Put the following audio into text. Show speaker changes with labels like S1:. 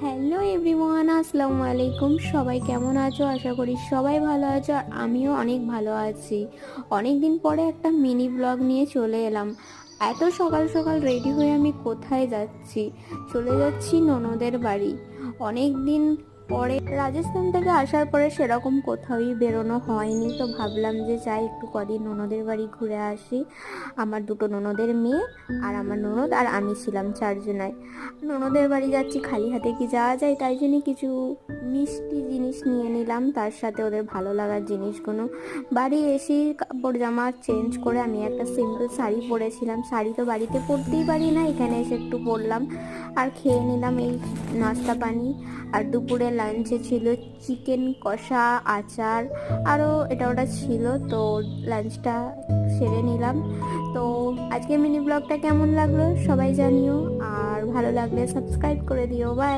S1: Hello everyone, আসসালামু আলাইকুম। সবাই কেমন আছো? আশা করি সবাই ভালো আছো, আর আমিও অনেক ভালো আছি। অনেক দিন পরে একটা মিনি ব্লগ নিয়ে চলে এলাম। এত সকাল সকাল রেডি হয়ে আমি কোথায় যাচ্ছি? চলে যাচ্ছি ননদের বাড়ি। অনেক দিন পরে রাজস্থান থেকে আসার পরে সেরকম কোথাওই বেরোনো হয়নি, তো ভাবলাম যে যাই একটু কদিন ননদের বাড়ি ঘুরে আসি। আমার দুটো ননদের মেয়ে আর আমার ননদ আর আমি ছিলাম চারজনায়। ননদের বাড়ি যাচ্ছি, খালি হাতে কি যাওয়া যায়? তাই জন্য কিছু মিষ্টি জিনিস নিয়ে নিলাম, তার সাথে ওদের ভালো লাগার জিনিসগুলো। বাড়ি এসে কাপড় জামা চেঞ্জ করে আমি একটা সিম্পল শাড়ি পরেছিলাম। শাড়ি তো বাড়িতে পরতেই পারি না, এখানে এসে একটু পরলাম আর খেয়ে নিলাম এই নাস্তা পানি। আর দুপুরে লাঞ্চে ছিল চিকেন কষা, আচার, আরও এটা ওটা ছিল, তো লাঞ্চটা সেরে নিলাম। তো আজকে মিনি ব্লগটা কেমন লাগলো সবাই জানিও, আর ভালো লাগলে সাবস্ক্রাইব করে দিও। বাই।